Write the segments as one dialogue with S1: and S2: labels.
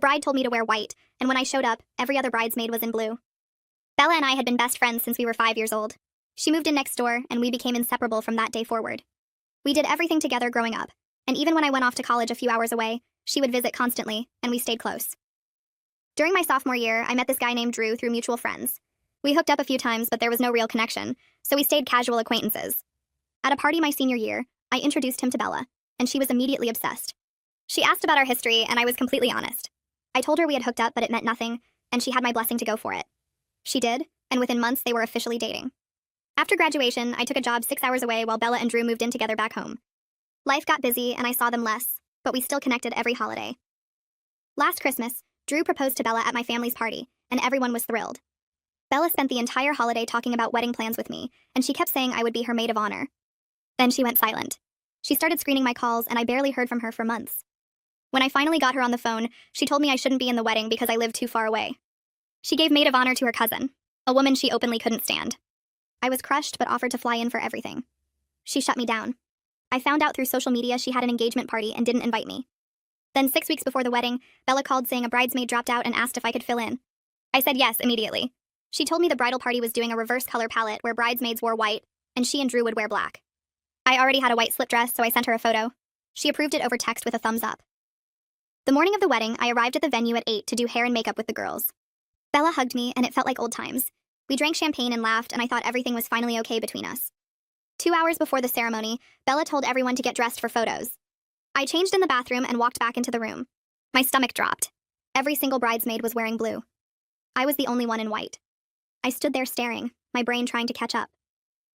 S1: bride told me to wear white, and when I showed up, every other bridesmaid was in blue. Bella and I had been best friends since we were 5 years old. She moved in next door, and we became inseparable from that day forward. We did everything together growing up, and even when I went off to college a few hours away, she would visit constantly, and we stayed close. During my sophomore year, I met this guy named Drew through mutual friends. We hooked up a few times, but there was no real connection, so we stayed casual acquaintances. At a party my senior year, I introduced him to Bella, and she was immediately obsessed. She asked about our history, and I was completely honest. I told her we had hooked up, but it meant nothing, and she had my blessing to go for it. She did, and within months they were officially dating. After graduation, I took a job 6 hours away while Bella and Drew moved in together back home. Life got busy, and I saw them less, but we still connected every holiday. Last Christmas, Drew proposed to Bella at my family's party, and everyone was thrilled. Bella spent the entire holiday talking about wedding plans with me, and she kept saying I would be her maid of honor. Then she went silent. She started screening my calls, and I barely heard from her for months. When I finally got her on the phone, she told me I shouldn't be in the wedding because I lived too far away. She gave maid of honor to her cousin, a woman she openly couldn't stand. I was crushed but offered to fly in for everything. She shut me down. I found out through social media she had an engagement party and didn't invite me. Then 6 weeks before the wedding, Bella called saying a bridesmaid dropped out and asked if I could fill in. I said yes immediately. She told me the bridal party was doing a reverse color palette where bridesmaids wore white, and she and Drew would wear black. I already had a white slip dress, so I sent her a photo. She approved it over text with a thumbs up. The morning of the wedding, I arrived at the venue at 8 to do hair and makeup with the girls. Bella hugged me, and it felt like old times. We drank champagne and laughed, and I thought everything was finally okay between us. 2 hours before the ceremony, Bella told everyone to get dressed for photos. I changed in the bathroom and walked back into the room. My stomach dropped. Every single bridesmaid was wearing blue. I was the only one in white. I stood there staring, my brain trying to catch up.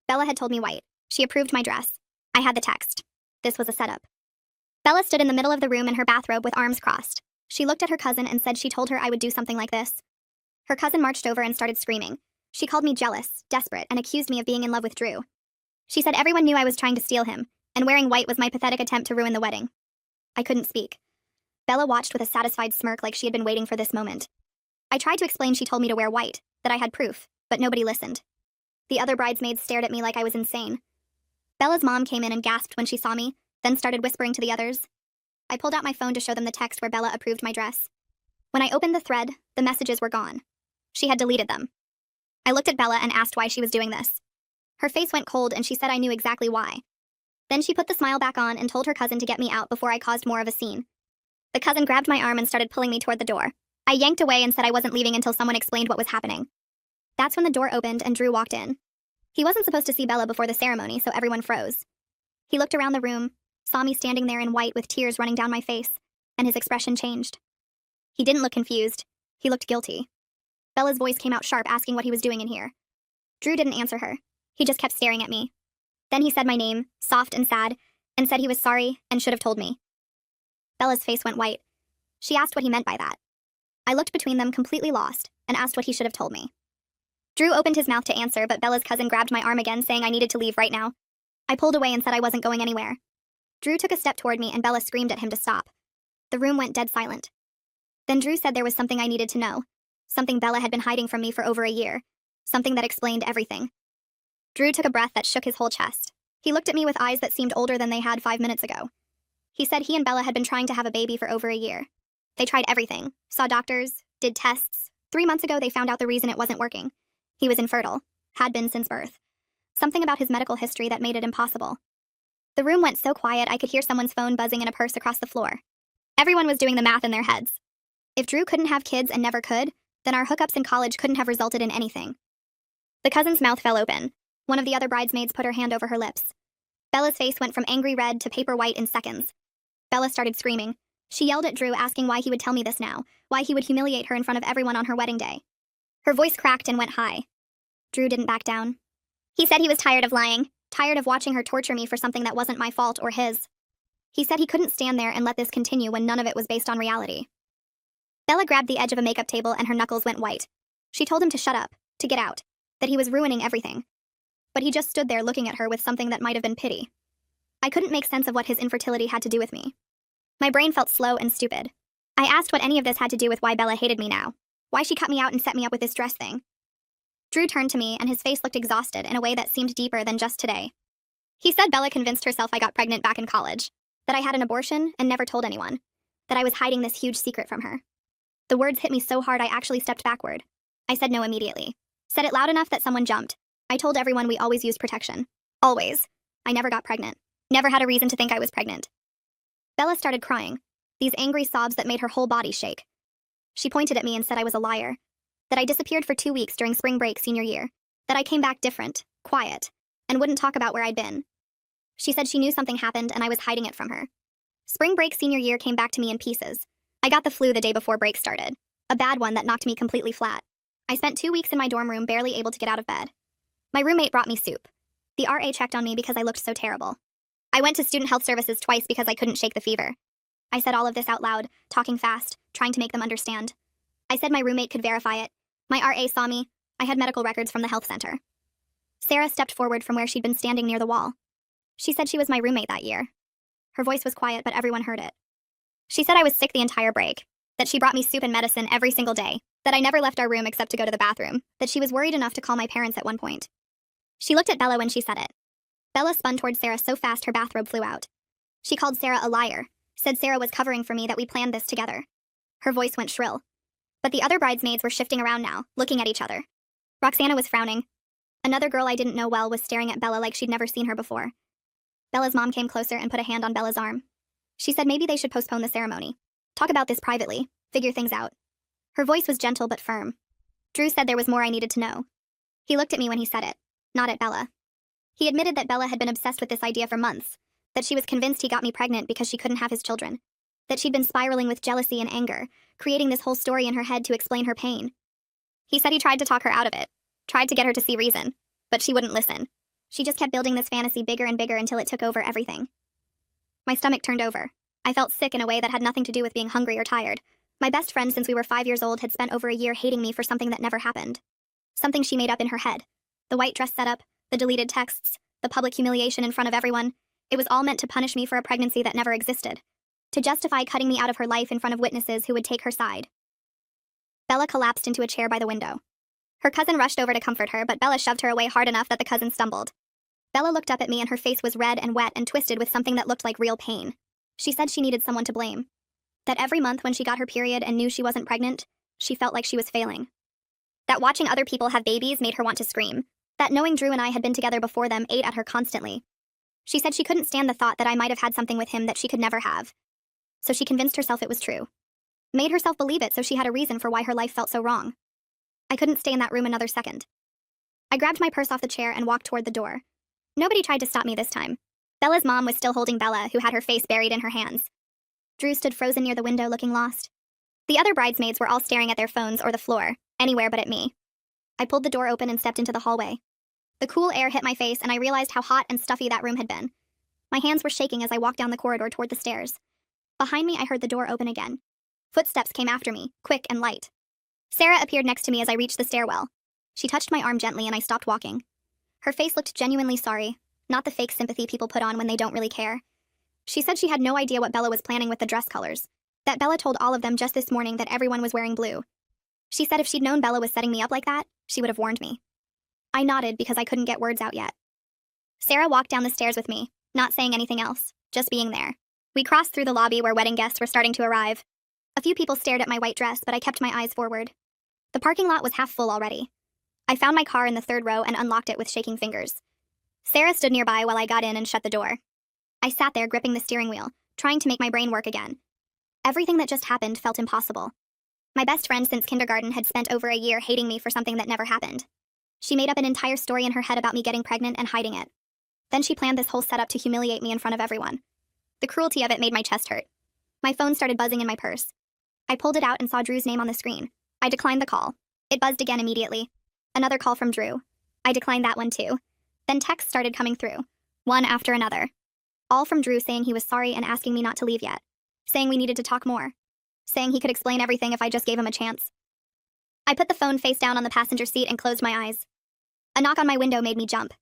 S1: Bella had told me white. She approved my dress. I had the text. This was a setup. Bella stood in the middle of the room in her bathrobe with arms crossed. She looked at her cousin and said she told her I would do something like this. Her cousin marched over and started screaming. She called me jealous, desperate, and accused me of being in love with Drew. She said everyone knew I was trying to steal him, and wearing white was my pathetic attempt to ruin the wedding. I couldn't speak. Bella watched with a satisfied smirk like she had been waiting for this moment. I tried to explain she told me to wear white, that I had proof, but nobody listened. The other bridesmaids stared at me like I was insane. Bella's mom came in and gasped when she saw me, then started whispering to the others. I pulled out my phone to show them the text where Bella approved my dress. When I opened the thread, the messages were gone. She had deleted them. I looked at Bella and asked why she was doing this. Her face went cold and she said I knew exactly why. Then she put the smile back on and told her cousin to get me out before I caused more of a scene. The cousin grabbed my arm and started pulling me toward the door. I yanked away and said I wasn't leaving until someone explained what was happening. That's when the door opened and Drew walked in. He wasn't supposed to see Bella before the ceremony, so everyone froze. He looked around the room, saw me standing there in white with tears running down my face, and his expression changed. He didn't look confused. He looked guilty. Bella's voice came out sharp asking what he was doing in here. Drew didn't answer her. He just kept staring at me. Then he said my name, soft and sad, and said he was sorry and should have told me. Bella's face went white. She asked what he meant by that. I looked between them completely lost and asked what he should have told me. Drew opened his mouth to answer, but Bella's cousin grabbed my arm again, saying I needed to leave right now. I pulled away and said I wasn't going anywhere. Drew took a step toward me and Bella screamed at him to stop. The room went dead silent. Then Drew said there was something I needed to know. Something Bella had been hiding from me for over a year. Something that explained everything. Drew took a breath that shook his whole chest. He looked at me with eyes that seemed older than they had 5 minutes ago. He said he and Bella had been trying to have a baby for over a year. They tried everything, saw doctors, did tests. 3 months ago they found out the reason it wasn't working. He was infertile, had been since birth. Something about his medical history that made it impossible. The room went so quiet I could hear someone's phone buzzing in a purse across the floor. Everyone was doing the math in their heads. If Drew couldn't have kids and never could, then our hookups in college couldn't have resulted in anything. The cousin's mouth fell open. One of the other bridesmaids put her hand over her lips. Bella's face went from angry red to paper white in seconds. Bella started screaming. She yelled at Drew asking why he would tell me this now, why he would humiliate her in front of everyone on her wedding day. Her voice cracked and went high. Drew didn't back down. He said he was tired of lying, tired of watching her torture me for something that wasn't my fault or his. He said he couldn't stand there and let this continue when none of it was based on reality. Bella grabbed the edge of a makeup table and her knuckles went white. She told him to shut up, to get out, that he was ruining everything. But he just stood there looking at her with something that might have been pity. I couldn't make sense of what his infertility had to do with me. My brain felt slow and stupid. I asked what any of this had to do with why Bella hated me now, why she cut me out and set me up with this dress thing. Drew turned to me and his face looked exhausted in a way that seemed deeper than just today. He said Bella convinced herself I got pregnant back in college, that I had an abortion and never told anyone, that I was hiding this huge secret from her. The words hit me so hard I actually stepped backward. I said no immediately. Said it loud enough that someone jumped. I told everyone we always used protection. Always. I never got pregnant. Never had a reason to think I was pregnant. Bella started crying. These angry sobs that made her whole body shake. She pointed at me and said I was a liar. That I disappeared for 2 weeks during spring break senior year. That I came back different, quiet, and wouldn't talk about where I'd been. She said she knew something happened and I was hiding it from her. Spring break senior year came back to me in pieces. I got the flu the day before break started. A bad one that knocked me completely flat. I spent 2 weeks in my dorm room barely able to get out of bed. My roommate brought me soup. The RA checked on me because I looked so terrible. I went to student health services twice because I couldn't shake the fever. I said all of this out loud, talking fast, trying to make them understand. I said my roommate could verify it. My RA saw me. I had medical records from the health center. Sarah stepped forward from where she'd been standing near the wall. She said she was my roommate that year. Her voice was quiet, but everyone heard it. She said I was sick the entire break, that she brought me soup and medicine every single day, that I never left our room except to go to the bathroom, that she was worried enough to call my parents at one point. She looked at Bella when she said it. Bella spun toward Sarah so fast her bathrobe flew out. She called Sarah a liar, said Sarah was covering for me, that we planned this together. Her voice went shrill. But the other bridesmaids were shifting around now, looking at each other. Roxana was frowning. Another girl I didn't know well was staring at Bella like she'd never seen her before. Bella's mom came closer and put a hand on Bella's arm. She said maybe they should postpone the ceremony. Talk about this privately, figure things out. Her voice was gentle but firm. Drew said there was more I needed to know. He looked at me when he said it, not at Bella. He admitted that Bella had been obsessed with this idea for months, that she was convinced he got me pregnant because she couldn't have his children, that she'd been spiraling with jealousy and anger, creating this whole story in her head to explain her pain. He said he tried to talk her out of it, tried to get her to see reason, but she wouldn't listen. She just kept building this fantasy bigger and bigger until it took over everything. My stomach turned over. I felt sick in a way that had nothing to do with being hungry or tired. My best friend since we were 5 years old had spent over a year hating me for something that never happened. Something she made up in her head. The white dress setup, the deleted texts, the public humiliation in front of everyone. It was all meant to punish me for a pregnancy that never existed. To justify cutting me out of her life in front of witnesses who would take her side. Bella collapsed into a chair by the window. Her cousin rushed over to comfort her, but Bella shoved her away hard enough that the cousin stumbled. Bella looked up at me and her face was red and wet and twisted with something that looked like real pain. She said she needed someone to blame. That every month when she got her period and knew she wasn't pregnant, she felt like she was failing. That watching other people have babies made her want to scream. That knowing Drew and I had been together before them ate at her constantly. She said she couldn't stand the thought that I might have had something with him that she could never have. So she convinced herself it was true. Made herself believe it so she had a reason for why her life felt so wrong. I couldn't stay in that room another second. I grabbed my purse off the chair and walked toward the door. Nobody tried to stop me this time. Bella's mom was still holding Bella, who had her face buried in her hands. Drew stood frozen near the window looking lost. The other bridesmaids were all staring at their phones or the floor, anywhere but at me. I pulled the door open and stepped into the hallway. The cool air hit my face and I realized how hot and stuffy that room had been. My hands were shaking as I walked down the corridor toward the stairs. Behind me I heard the door open again. Footsteps came after me, quick and light. Sarah appeared next to me as I reached the stairwell. She touched my arm gently and I stopped walking. Her face looked genuinely sorry, not the fake sympathy people put on when they don't really care. She said she had no idea what Bella was planning with the dress colors. That Bella told all of them just this morning that everyone was wearing blue. She said if she'd known Bella was setting me up like that, she would have warned me. I nodded because I couldn't get words out yet. Sarah walked down the stairs with me, not saying anything else, just being there. We crossed through the lobby where wedding guests were starting to arrive. A few people stared at my white dress, but I kept my eyes forward. The parking lot was half full already. I found my car in the third row and unlocked it with shaking fingers. Sarah stood nearby while I got in and shut the door. I sat there gripping the steering wheel, trying to make my brain work again. Everything that just happened felt impossible. My best friend since kindergarten had spent over a year hating me for something that never happened. She made up an entire story in her head about me getting pregnant and hiding it. Then she planned this whole setup to humiliate me in front of everyone. The cruelty of it made my chest hurt. My phone started buzzing in my purse. I pulled it out and saw Drew's name on the screen. I declined the call. It buzzed again immediately. Another call from Drew. I declined that one too. Then texts started coming through, one after another. All from Drew saying he was sorry and asking me not to leave yet. Saying we needed to talk more. Saying he could explain everything if I just gave him a chance. I put the phone face down on the passenger seat and closed my eyes. A knock on my window made me jump.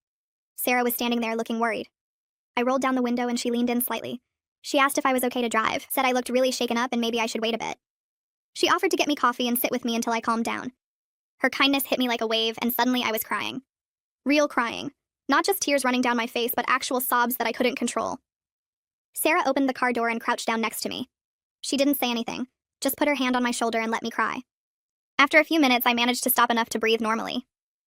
S1: Sarah was standing there looking worried. I rolled down the window and she leaned in slightly. She asked if I was okay to drive, said I looked really shaken up and maybe I should wait a bit. She offered to get me coffee and sit with me until I calmed down. Her kindness hit me like a wave and suddenly I was crying. Real crying. Not just tears running down my face, but actual sobs that I couldn't control. Sarah opened the car door and crouched down next to me. She didn't say anything, just put her hand on my shoulder and let me cry. After a few minutes, I managed to stop enough to breathe normally.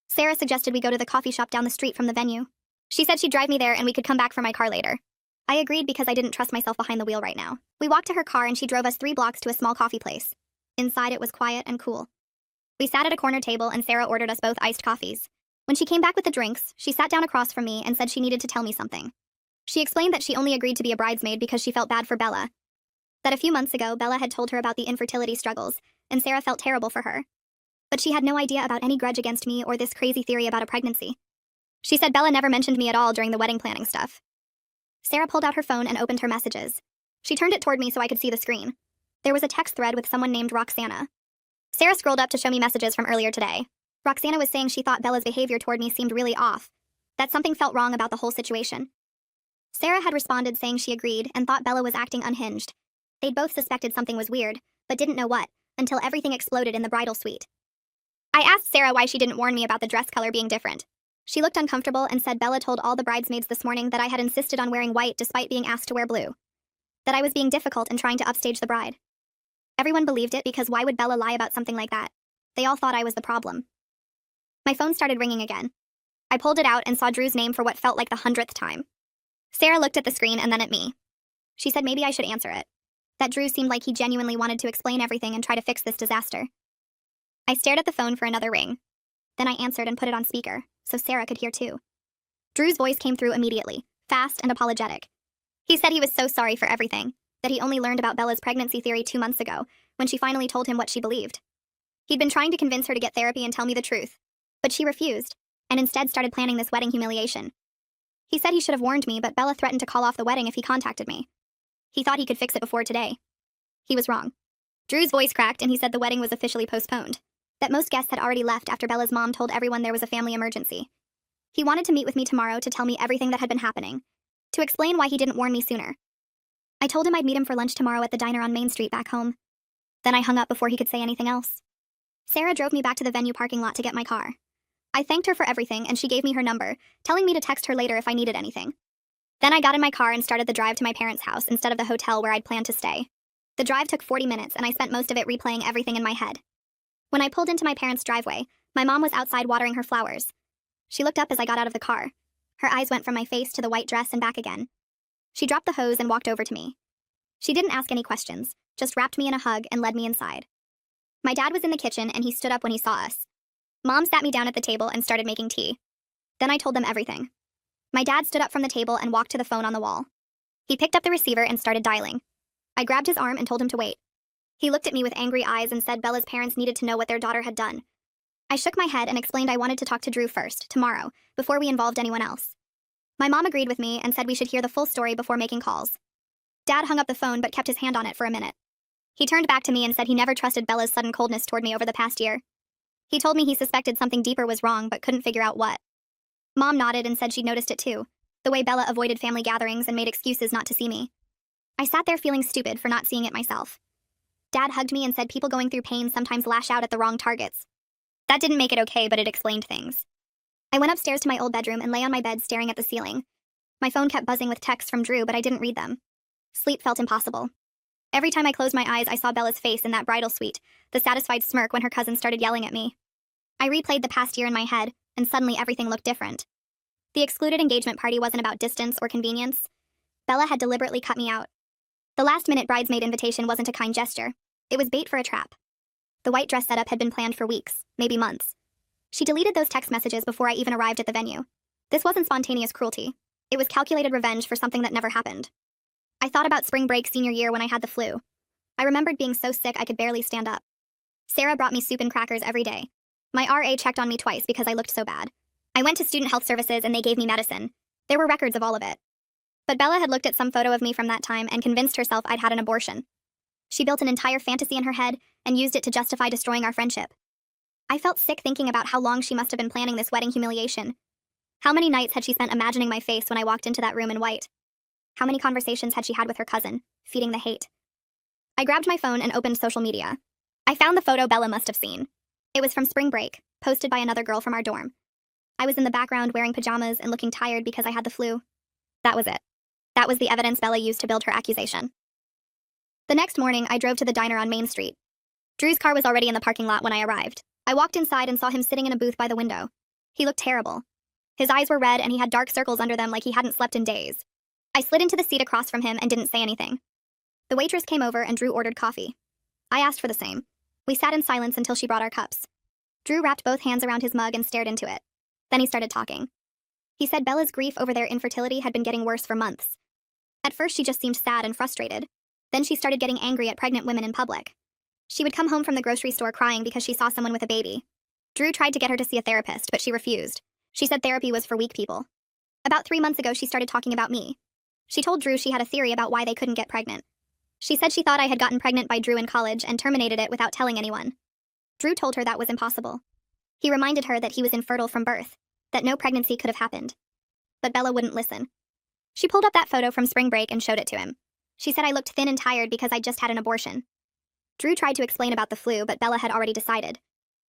S1: Sarah suggested we go to the coffee shop down the street from the venue. She said she'd drive me there and we could come back for my car later. I agreed because I didn't trust myself behind the wheel right now. We walked to her car and she drove us 3 blocks to a small coffee place. Inside, it was quiet and cool. We sat at a corner table and Sarah ordered us both iced coffees. When she came back with the drinks, she sat down across from me and said she needed to tell me something. She explained that she only agreed to be a bridesmaid because she felt bad for Bella. That a few months ago, Bella had told her about the infertility struggles, and Sarah felt terrible for her. But she had no idea about any grudge against me or this crazy theory about a pregnancy. She said Bella never mentioned me at all during the wedding planning stuff. Sarah pulled out her phone and opened her messages. She turned it toward me so I could see the screen. There was a text thread with someone named Roxana. Sarah scrolled up to show me messages from earlier today. Roxana was saying she thought Bella's behavior toward me seemed really off, that something felt wrong about the whole situation. Sarah had responded saying she agreed and thought Bella was acting unhinged. They'd both suspected something was weird, but didn't know what, until everything exploded in the bridal suite. I asked Sarah why she didn't warn me about the dress color being different. She looked uncomfortable and said Bella told all the bridesmaids this morning that I had insisted on wearing white despite being asked to wear blue. That I was being difficult and trying to upstage the bride. Everyone believed it because why would Bella lie about something like that? They all thought I was the problem. My phone started ringing again. I pulled it out and saw Drew's name for what felt like the 100th time. Sarah looked at the screen and then at me. She said maybe I should answer it. That Drew seemed like he genuinely wanted to explain everything and try to fix this disaster. I stared at the phone for another ring. Then I answered and put it on speaker, so Sarah could hear too. Drew's voice came through immediately, fast and apologetic. He said he was so sorry for everything, that he only learned about Bella's pregnancy theory 2 months ago, when she finally told him what she believed. He'd been trying to convince her to get therapy and tell me the truth, but she refused, and instead started planning this wedding humiliation. He said he should have warned me, but Bella threatened to call off the wedding if he contacted me. He thought he could fix it before today. He was wrong. Drew's voice cracked and he said the wedding was officially postponed. That most guests had already left after Bella's mom told everyone there was a family emergency. He wanted to meet with me tomorrow to tell me everything that had been happening, to explain why he didn't warn me sooner. I told him I'd meet him for lunch tomorrow at the diner on Main Street back home. Then I hung up before he could say anything else. Sarah drove me back to the venue parking lot to get my car. I thanked her for everything and she gave me her number, telling me to text her later if I needed anything. Then I got in my car and started the drive to my parents' house instead of the hotel where I'd planned to stay. The drive took 40 minutes and I spent most of it replaying everything in my head. When I pulled into my parents' driveway, my mom was outside watering her flowers. She looked up as I got out of the car. Her eyes went from my face to the white dress and back again. She dropped the hose and walked over to me. She didn't ask any questions, just wrapped me in a hug and led me inside. My dad was in the kitchen and he stood up when he saw us. Mom sat me down at the table and started making tea. Then I told them everything. My dad stood up from the table and walked to the phone on the wall. He picked up the receiver and started dialing. I grabbed his arm and told him to wait. He looked at me with angry eyes and said Bella's parents needed to know what their daughter had done. I shook my head and explained I wanted to talk to Drew first, tomorrow, before we involved anyone else. My mom agreed with me and said we should hear the full story before making calls. Dad hung up the phone but kept his hand on it for a minute. He turned back to me and said he never trusted Bella's sudden coldness toward me over the past year. He told me he suspected something deeper was wrong but couldn't figure out what. Mom nodded and said she'd noticed it too, the way Bella avoided family gatherings and made excuses not to see me. I sat there feeling stupid for not seeing it myself. Dad hugged me and said people going through pain sometimes lash out at the wrong targets. That didn't make it okay, but it explained things. I went upstairs to my old bedroom and lay on my bed staring at the ceiling. My phone kept buzzing with texts from Drew, but I didn't read them. Sleep felt impossible. Every time I closed my eyes, I saw Bella's face in that bridal suite, the satisfied smirk when her cousin started yelling at me. I replayed the past year in my head, and suddenly everything looked different. The excluded engagement party wasn't about distance or convenience. Bella had deliberately cut me out. The last-minute bridesmaid invitation wasn't a kind gesture. It was bait for a trap. The white dress setup had been planned for weeks, maybe months. She deleted those text messages before I even arrived at the venue. This wasn't spontaneous cruelty. It was calculated revenge for something that never happened. I thought about spring break senior year when I had the flu. I remembered being so sick I could barely stand up. Sarah brought me soup and crackers every day. My RA checked on me twice because I looked so bad. I went to student health services and they gave me medicine. There were records of all of it. But Bella had looked at some photo of me from that time and convinced herself I'd had an abortion. She built an entire fantasy in her head and used it to justify destroying our friendship. I felt sick thinking about how long she must have been planning this wedding humiliation. How many nights had she spent imagining my face when I walked into that room in white? How many conversations had she had with her cousin, feeding the hate? I grabbed my phone and opened social media. I found the photo Bella must have seen. It was from spring break, posted by another girl from our dorm. I was in the background wearing pajamas and looking tired because I had the flu. That was it. That was the evidence Bella used to build her accusation. The next morning, I drove to the diner on Main Street. Drew's car was already in the parking lot when I arrived. I walked inside and saw him sitting in a booth by the window. He looked terrible. His eyes were red and he had dark circles under them like he hadn't slept in days. I slid into the seat across from him and didn't say anything. The waitress came over and Drew ordered coffee. I asked for the same. We sat in silence until she brought our cups. Drew wrapped both hands around his mug and stared into it. Then he started talking. He said Bella's grief over their infertility had been getting worse for months. At first she just seemed sad and frustrated. Then she started getting angry at pregnant women in public. She would come home from the grocery store crying because she saw someone with a baby. Drew tried to get her to see a therapist, but she refused. She said therapy was for weak people. About 3 months ago, she started talking about me. She told Drew she had a theory about why they couldn't get pregnant. She said she thought I had gotten pregnant by Drew in college and terminated it without telling anyone. Drew told her that was impossible. He reminded her that he was infertile from birth, that no pregnancy could have happened. But Bella wouldn't listen. She pulled up that photo from spring break and showed it to him. She said I looked thin and tired because I just had an abortion. Drew tried to explain about the flu, but Bella had already decided.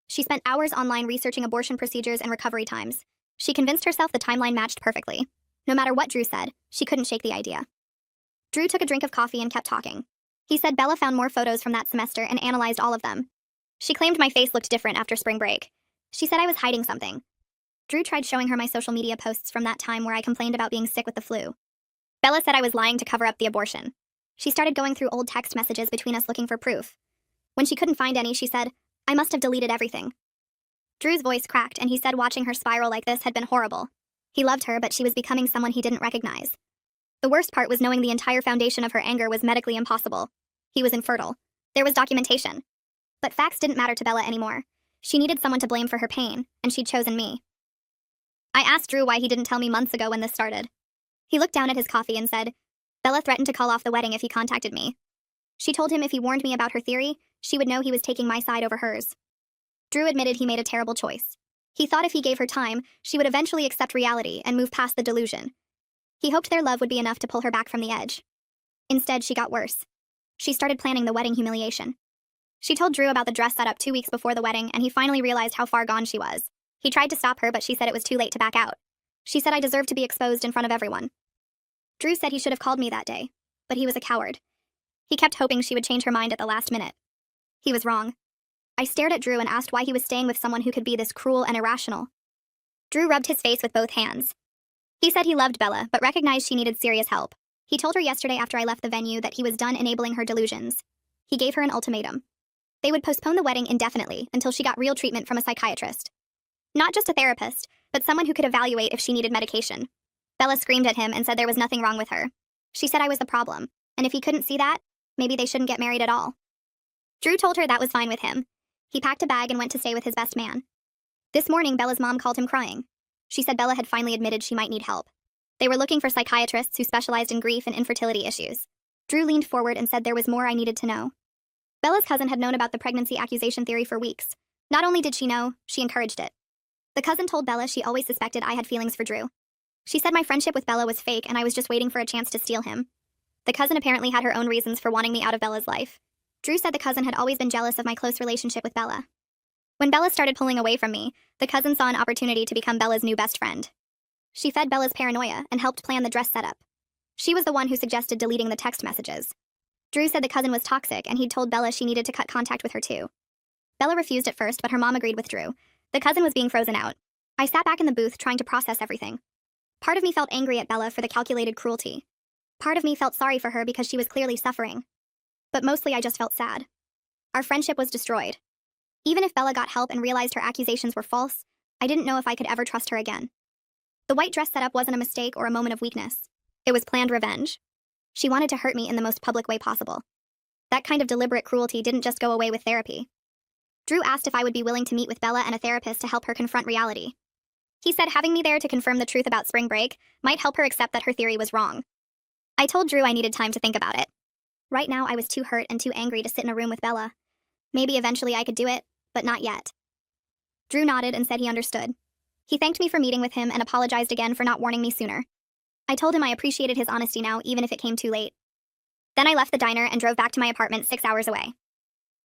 S1: She spent hours online researching abortion procedures and recovery times. She convinced herself the timeline matched perfectly. No matter what Drew said, she couldn't shake the idea. Drew took a drink of coffee and kept talking. He said Bella found more photos from that semester and analyzed all of them. She claimed my face looked different after spring break. She said I was hiding something. Drew tried showing her my social media posts from that time where I complained about being sick with the flu. Bella said I was lying to cover up the abortion. She started going through old text messages between us looking for proof. When she couldn't find any, she said, I must have deleted everything. Drew's voice cracked and he said watching her spiral like this had been horrible. He loved her, but she was becoming someone he didn't recognize. The worst part was knowing the entire foundation of her anger was medically impossible. He was infertile. There was documentation. But facts didn't matter to Bella anymore. She needed someone to blame for her pain, and she'd chosen me. I asked Drew why he didn't tell me months ago when this started. He looked down at his coffee and said, Bella threatened to call off the wedding if he contacted me. She told him if he warned me about her theory, she would know he was taking my side over hers. Drew admitted he made a terrible choice. He thought if he gave her time, she would eventually accept reality and move past the delusion. He hoped their love would be enough to pull her back from the edge. Instead, she got worse. She started planning the wedding humiliation. She told Drew about the dress setup 2 weeks before the wedding, and he finally realized how far gone she was. He tried to stop her, but she said it was too late to back out. She said I deserved to be exposed in front of everyone. Drew said he should have called me that day, but he was a coward. He kept hoping she would change her mind at the last minute. He was wrong. I stared at Drew and asked why he was staying with someone who could be this cruel and irrational. Drew rubbed his face with both hands. He said he loved Bella, but recognized she needed serious help. He told her yesterday after I left the venue that he was done enabling her delusions. He gave her an ultimatum. They would postpone the wedding indefinitely until she got real treatment from a psychiatrist. Not just a therapist, but someone who could evaluate if she needed medication. Bella screamed at him and said there was nothing wrong with her. She said I was the problem, and if he couldn't see that, maybe they shouldn't get married at all. Drew told her that was fine with him. He packed a bag and went to stay with his best man. This morning, Bella's mom called him crying. She said Bella had finally admitted she might need help. They were looking for psychiatrists who specialized in grief and infertility issues. Drew leaned forward and said there was more I needed to know. Bella's cousin had known about the pregnancy accusation theory for weeks. Not only did she know, she encouraged it. The cousin told Bella she always suspected I had feelings for Drew. She said my friendship with Bella was fake and I was just waiting for a chance to steal him. The cousin apparently had her own reasons for wanting me out of Bella's life. Drew said the cousin had always been jealous of my close relationship with Bella. When Bella started pulling away from me, the cousin saw an opportunity to become Bella's new best friend. She fed Bella's paranoia and helped plan the dress setup. She was the one who suggested deleting the text messages. Drew said the cousin was toxic and he'd told Bella she needed to cut contact with her too. Bella refused at first, but her mom agreed with Drew. The cousin was being frozen out. I sat back in the booth trying to process everything. Part of me felt angry at Bella for the calculated cruelty. Part of me felt sorry for her because she was clearly suffering. But mostly I just felt sad. Our friendship was destroyed. Even if Bella got help and realized her accusations were false, I didn't know if I could ever trust her again. The white dress setup wasn't a mistake or a moment of weakness. It was planned revenge. She wanted to hurt me in the most public way possible. That kind of deliberate cruelty didn't just go away with therapy. Drew asked if I would be willing to meet with Bella and a therapist to help her confront reality. He said having me there to confirm the truth about spring break might help her accept that her theory was wrong. I told Drew I needed time to think about it. Right now I was too hurt and too angry to sit in a room with Bella. Maybe eventually I could do it, but not yet. Drew nodded and said he understood. He thanked me for meeting with him and apologized again for not warning me sooner. I told him I appreciated his honesty now, even if it came too late. Then I left the diner and drove back to my apartment 6 hours away.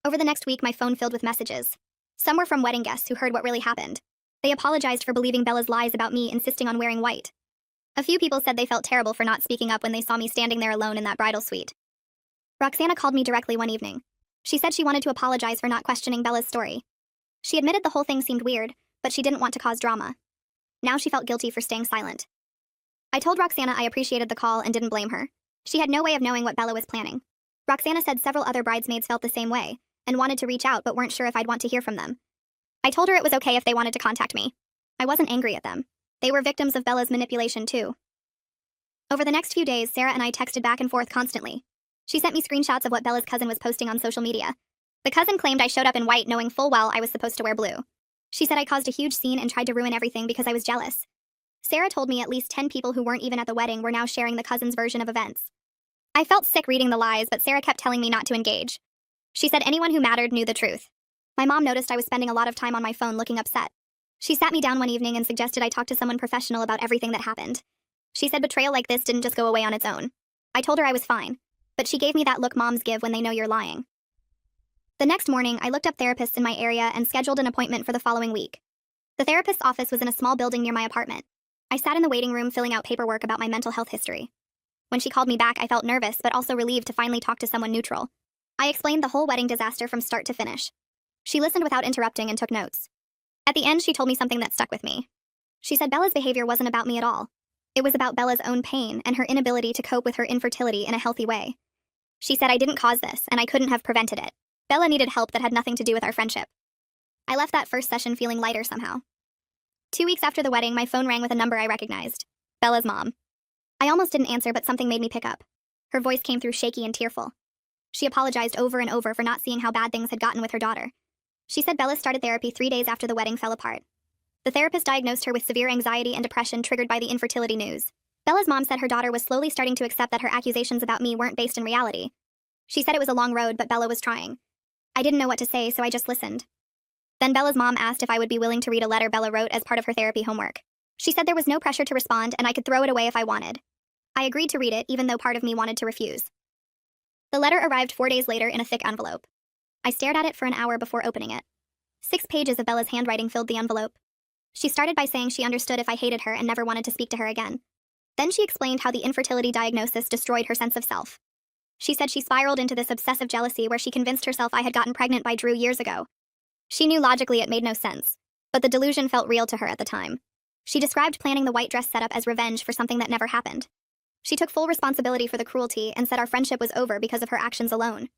S1: Over the next week, my phone filled with messages. Some were from wedding guests who heard what really happened. They apologized for believing Bella's lies about me insisting on wearing white. A few people said they felt terrible for not speaking up when they saw me standing there alone in that bridal suite. Roxana called me directly one evening. She said she wanted to apologize for not questioning Bella's story. She admitted the whole thing seemed weird, but she didn't want to cause drama. Now she felt guilty for staying silent. I told Roxana I appreciated the call and didn't blame her. She had no way of knowing what Bella was planning. Roxana said several other bridesmaids felt the same way and wanted to reach out but weren't sure if I'd want to hear from them. I told her it was okay if they wanted to contact me. I wasn't angry at them. They were victims of Bella's manipulation too. Over the next few days, Sarah and I texted back and forth constantly. She sent me screenshots of what Bella's cousin was posting on social media. The cousin claimed I showed up in white knowing full well I was supposed to wear blue. She said I caused a huge scene and tried to ruin everything because I was jealous. Sarah told me at least 10 people who weren't even at the wedding were now sharing the cousin's version of events. I felt sick reading the lies, but Sarah kept telling me not to engage. She said anyone who mattered knew the truth. My mom noticed I was spending a lot of time on my phone looking upset. She sat me down one evening and suggested I talk to someone professional about everything that happened. She said betrayal like this didn't just go away on its own. I told her I was fine, but she gave me that look moms give when they know you're lying. The next morning, I looked up therapists in my area and scheduled an appointment for the following week. The therapist's office was in a small building near my apartment. I sat in the waiting room filling out paperwork about my mental health history. When she called me back, I felt nervous but also relieved to finally talk to someone neutral. I explained the whole wedding disaster from start to finish. She listened without interrupting and took notes. At the end, she told me something that stuck with me. She said Bella's behavior wasn't about me at all. It was about Bella's own pain and her inability to cope with her infertility in a healthy way. She said I didn't cause this and I couldn't have prevented it. Bella needed help that had nothing to do with our friendship. I left that first session feeling lighter somehow. 2 weeks after the wedding, my phone rang with a number I recognized. Bella's mom. I almost didn't answer, but something made me pick up. Her voice came through shaky and tearful. She apologized over and over for not seeing how bad things had gotten with her daughter. She said Bella started therapy 3 days after the wedding fell apart. The therapist diagnosed her with severe anxiety and depression triggered by the infertility news. Bella's mom said her daughter was slowly starting to accept that her accusations about me weren't based in reality. She said it was a long road, but Bella was trying. I didn't know what to say, so I just listened. Then Bella's mom asked if I would be willing to read a letter Bella wrote as part of her therapy homework. She said there was no pressure to respond and I could throw it away if I wanted. I agreed to read it, even though part of me wanted to refuse. The letter arrived 4 days later in a thick envelope. I stared at it for an hour before opening it. 6 pages of Bella's handwriting filled the envelope. She started by saying she understood if I hated her and never wanted to speak to her again. Then she explained how the infertility diagnosis destroyed her sense of self. She said she spiraled into this obsessive jealousy where she convinced herself I had gotten pregnant by Drew years ago. She knew logically it made no sense, but the delusion felt real to her at the time. She described planning the white dress setup as revenge for something that never happened. She took full responsibility for the cruelty and said our friendship was over because of her actions alone.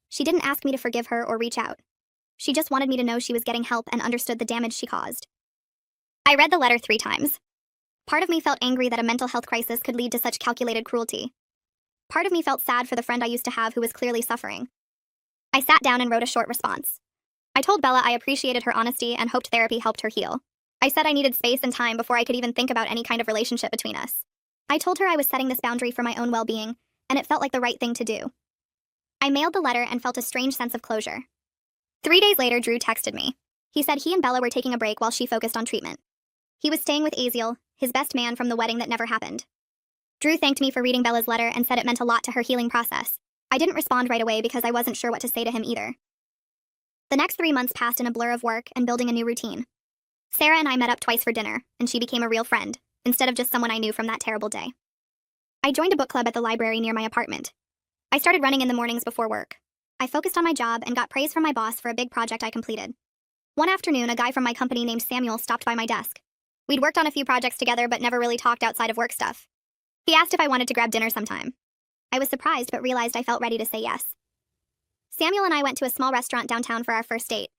S1: She didn't ask me to forgive her or reach out. She just wanted me to know she was getting help and understood the damage she caused. I read the letter 3 times. Part of me felt angry that a mental health crisis could lead to such calculated cruelty. Part of me felt sad for the friend I used to have who was clearly suffering. I sat down and wrote a short response. I told Bella I appreciated her honesty and hoped therapy helped her heal. I said I needed space and time before I could even think about any kind of relationship between us. I told her I was setting this boundary for my own well-being, and it felt like the right thing to do. I mailed the letter and felt a strange sense of closure. 3 days later, Drew texted me. He said he and Bella were taking a break while she focused on treatment. He was staying with Aziel, his best man from the wedding that never happened. Drew thanked me for reading Bella's letter and said it meant a lot to her healing process. I didn't respond right away because I wasn't sure what to say to him either. The next 3 months passed in a blur of work and building a new routine. Sarah and I met up twice for dinner, and she became a real friend, instead of just someone I knew from that terrible day. I joined a book club at the library near my apartment. I started running in the mornings before work. I focused on my job and got praise from my boss for a big project I completed. One afternoon, a guy from my company named Samuel stopped by my desk. We'd worked on a few projects together but never really talked outside of work stuff. He asked if I wanted to grab dinner sometime. I was surprised but realized I felt ready to say yes. Samuel and I went to a small restaurant downtown for our first date.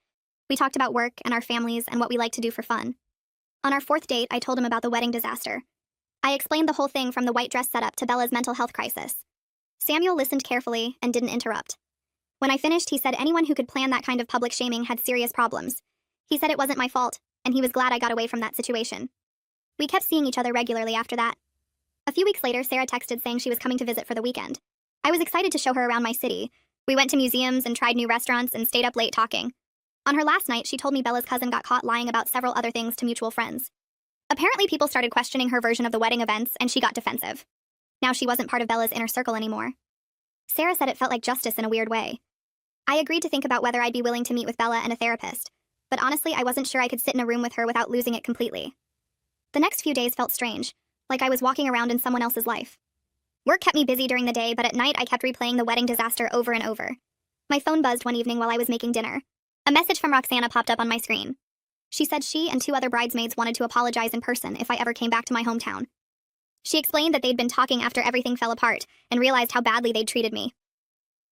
S1: We talked about work and our families and what we like to do for fun. On our 4th date, I told him about the wedding disaster. I explained the whole thing from the white dress setup to Bella's mental health crisis. Samuel listened carefully and didn't interrupt. When I finished, he said anyone who could plan that kind of public shaming had serious problems. He said it wasn't my fault, and he was glad I got away from that situation. We kept seeing each other regularly after that. A few weeks later, Sarah texted saying she was coming to visit for the weekend. I was excited to show her around my city. We went to museums and tried new restaurants and stayed up late talking. On her last night, she told me Bella's cousin got caught lying about several other things to mutual friends. Apparently, people started questioning her version of the wedding events, and she got defensive. Now she wasn't part of Bella's inner circle anymore. Sarah said it felt like justice in a weird way. I agreed to think about whether I'd be willing to meet with Bella and a therapist, but honestly, I wasn't sure I could sit in a room with her without losing it completely. The next few days felt strange, like I was walking around in someone else's life. Work kept me busy during the day, but at night I kept replaying the wedding disaster over and over. My phone buzzed one evening while I was making dinner. A message from Roxana popped up on my screen. She said she and two other bridesmaids wanted to apologize in person if I ever came back to my hometown. She explained that they'd been talking after everything fell apart and realized how badly they'd treated me.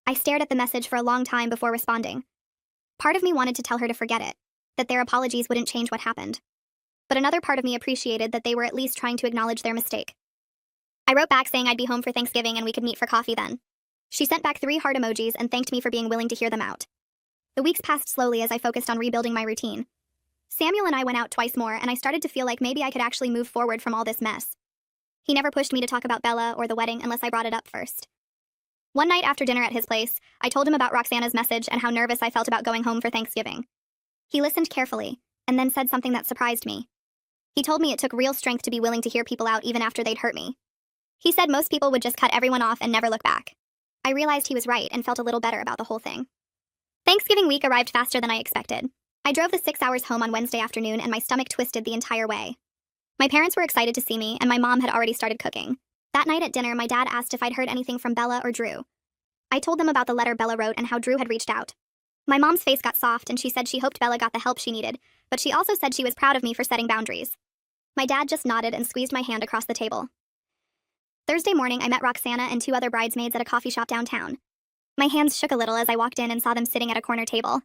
S1: I stared at the message for a long time before responding. Part of me wanted to tell her to forget it, that their apologies wouldn't change what happened. But another part of me appreciated that they were at least trying to acknowledge their mistake. I wrote back saying I'd be home for Thanksgiving and we could meet for coffee then. She sent back 3 heart emojis and thanked me for being willing to hear them out. The weeks passed slowly as I focused on rebuilding my routine. Samuel and I went out twice more, and I started to feel like maybe I could actually move forward from all this mess. He never pushed me to talk about Bella or the wedding unless I brought it up first. One night after dinner at his place, I told him about Roxana's message and how nervous I felt about going home for Thanksgiving. He listened carefully, and then said something that surprised me. He told me it took real strength to be willing to hear people out even after they'd hurt me. He said most people would just cut everyone off and never look back. I realized he was right and felt a little better about the whole thing. Thanksgiving week arrived faster than I expected. I drove the 6 hours home on Wednesday afternoon and my stomach twisted the entire way. My parents were excited to see me, and my mom had already started cooking. That night at dinner, my dad asked if I'd heard anything from Bella or Drew. I told them about the letter Bella wrote and how Drew had reached out. My mom's face got soft and she said she hoped Bella got the help she needed, but she also said she was proud of me for setting boundaries. My dad just nodded and squeezed my hand across the table. Thursday morning, I met Roxana and 2 other bridesmaids at a coffee shop downtown. My hands shook a little as I walked in and saw them sitting at a corner table.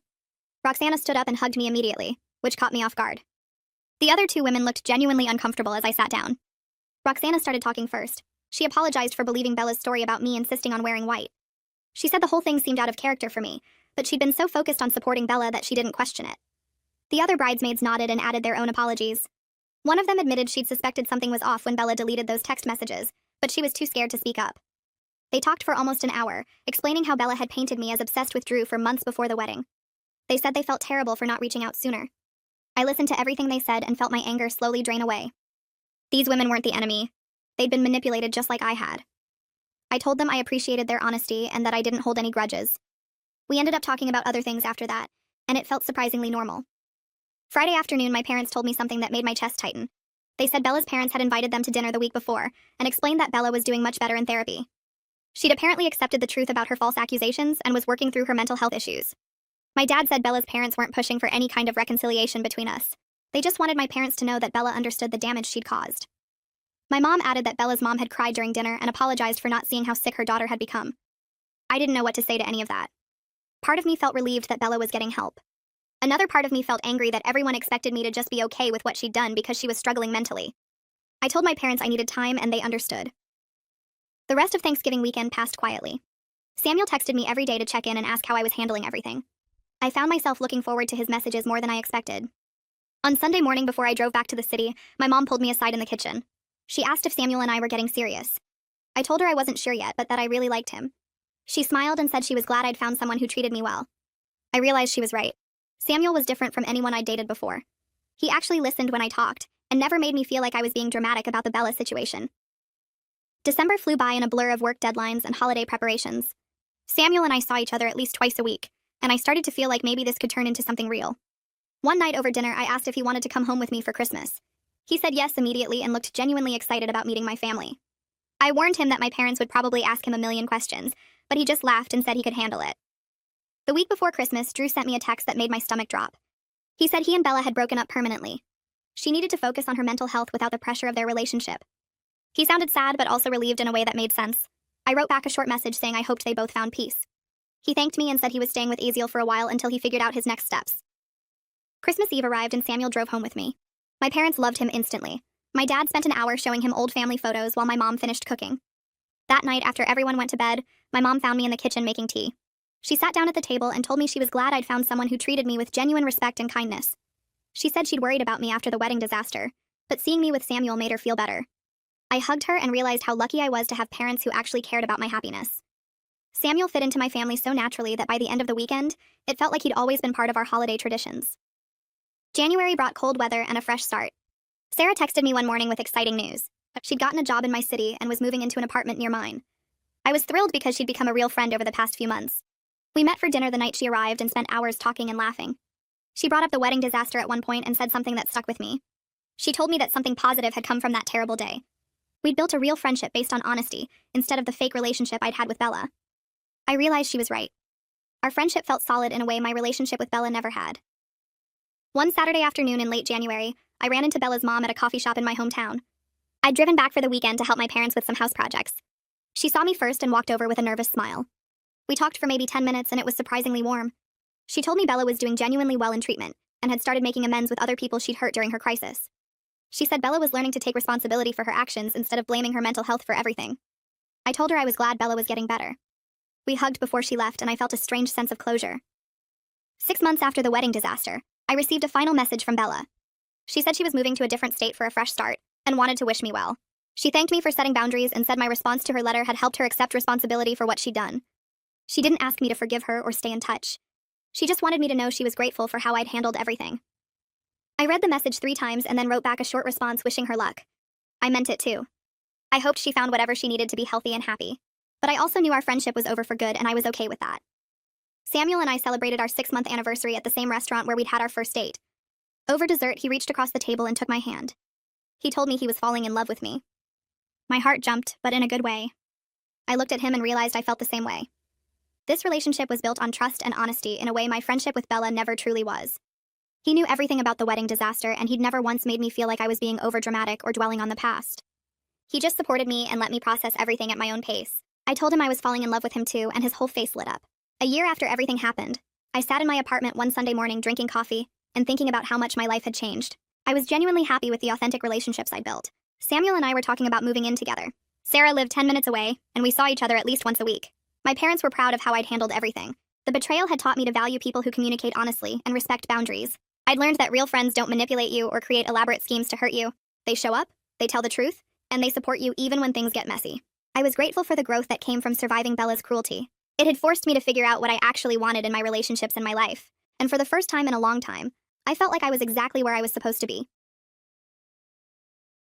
S1: Roxana stood up and hugged me immediately, which caught me off guard. The other 2 women looked genuinely uncomfortable as I sat down. Roxana started talking first. She apologized for believing Bella's story about me insisting on wearing white. She said the whole thing seemed out of character for me, but she'd been so focused on supporting Bella that she didn't question it. The other bridesmaids nodded and added their own apologies. One of them admitted she'd suspected something was off when Bella deleted those text messages, but she was too scared to speak up. They talked for almost an hour, explaining how Bella had painted me as obsessed with Drew for months before the wedding. They said they felt terrible for not reaching out sooner. I listened to everything they said and felt my anger slowly drain away. These women weren't the enemy. They'd been manipulated just like I had. I told them I appreciated their honesty and that I didn't hold any grudges. We ended up talking about other things after that, and it felt surprisingly normal. Friday afternoon, my parents told me something that made my chest tighten. They said Bella's parents had invited them to dinner the week before and explained that Bella was doing much better in therapy. She'd apparently accepted the truth about her false accusations and was working through her mental health issues. My dad said Bella's parents weren't pushing for any kind of reconciliation between us. They just wanted my parents to know that Bella understood the damage she'd caused. My mom added that Bella's mom had cried during dinner and apologized for not seeing how sick her daughter had become. I didn't know what to say to any of that. Part of me felt relieved that Bella was getting help. Another part of me felt angry that everyone expected me to just be okay with what she'd done because she was struggling mentally. I told my parents I needed time and they understood. The rest of Thanksgiving weekend passed quietly. Samuel texted me every day to check in and ask how I was handling everything. I found myself looking forward to his messages more than I expected. On Sunday morning before I drove back to the city, my mom pulled me aside in the kitchen. She asked if Samuel and I were getting serious. I told her I wasn't sure yet, but that I really liked him. She smiled and said she was glad I'd found someone who treated me well. I realized she was right. Samuel was different from anyone I'd dated before. He actually listened when I talked, and never made me feel like I was being dramatic about the Bella situation. December flew by in a blur of work deadlines and holiday preparations. Samuel and I saw each other at least twice a week, and I started to feel like maybe this could turn into something real. One night over dinner, I asked if he wanted to come home with me for Christmas. He said yes immediately and looked genuinely excited about meeting my family. I warned him that my parents would probably ask him a million questions, but he just laughed and said he could handle it. The week before Christmas, Drew sent me a text that made my stomach drop. He said he and Bella had broken up permanently. She needed to focus on her mental health without the pressure of their relationship. He sounded sad but also relieved in a way that made sense. I wrote back a short message saying I hoped they both found peace. He thanked me and said he was staying with Aziel for a while until he figured out his next steps. Christmas Eve arrived and Samuel drove home with me. My parents loved him instantly. My dad spent an hour showing him old family photos while my mom finished cooking. That night, after everyone went to bed, my mom found me in the kitchen making tea. She sat down at the table and told me she was glad I'd found someone who treated me with genuine respect and kindness. She said she'd worried about me after the wedding disaster, but seeing me with Samuel made her feel better. I hugged her and realized how lucky I was to have parents who actually cared about my happiness. Samuel fit into my family so naturally that by the end of the weekend, it felt like he'd always been part of our holiday traditions. January brought cold weather and a fresh start. Sarah texted me one morning with exciting news. She'd gotten a job in my city and was moving into an apartment near mine. I was thrilled because she'd become a real friend over the past few months. We met for dinner the night she arrived and spent hours talking and laughing. She brought up the wedding disaster at one point and said something that stuck with me. She told me that something positive had come from that terrible day. We'd built a real friendship based on honesty, instead of the fake relationship I'd had with Bella. I realized she was right. Our friendship felt solid in a way my relationship with Bella never had. One Saturday afternoon in late January, I ran into Bella's mom at a coffee shop in my hometown. I'd driven back for the weekend to help my parents with some house projects. She saw me first and walked over with a nervous smile. We talked for maybe 10 minutes and it was surprisingly warm. She told me Bella was doing genuinely well in treatment and had started making amends with other people she'd hurt during her crisis. She said Bella was learning to take responsibility for her actions instead of blaming her mental health for everything. I told her I was glad Bella was getting better. We hugged before she left and I felt a strange sense of closure. 6 months after the wedding disaster, I received a final message from Bella. She said she was moving to a different state for a fresh start and wanted to wish me well. She thanked me for setting boundaries and said my response to her letter had helped her accept responsibility for what she'd done. She didn't ask me to forgive her or stay in touch. She just wanted me to know she was grateful for how I'd handled everything. I read the message 3 times and then wrote back a short response wishing her luck. I meant it too. I hoped she found whatever she needed to be healthy and happy. But I also knew our friendship was over for good and I was okay with that. Samuel and I celebrated our 6-month anniversary at the same restaurant where we'd had our first date. Over dessert, he reached across the table and took my hand. He told me he was falling in love with me. My heart jumped, but in a good way. I looked at him and realized I felt the same way. This relationship was built on trust and honesty in a way my friendship with Bella never truly was. He knew everything about the wedding disaster and he'd never once made me feel like I was being overdramatic or dwelling on the past. He just supported me and let me process everything at my own pace. I told him I was falling in love with him too, and his whole face lit up. A year after everything happened, I sat in my apartment one Sunday morning drinking coffee and thinking about how much my life had changed. I was genuinely happy with the authentic relationships I'd built. Samuel and I were talking about moving in together. Sarah lived 10 minutes away, and we saw each other at least once a week. My parents were proud of how I'd handled everything. The betrayal had taught me to value people who communicate honestly and respect boundaries. I'd learned that real friends don't manipulate you or create elaborate schemes to hurt you. They show up, they tell the truth, and they support you even when things get messy. I was grateful for the growth that came from surviving Bella's cruelty. It had forced me to figure out what I actually wanted in my relationships and my life. And for the first time in a long time, I felt like I was exactly where I was supposed to be.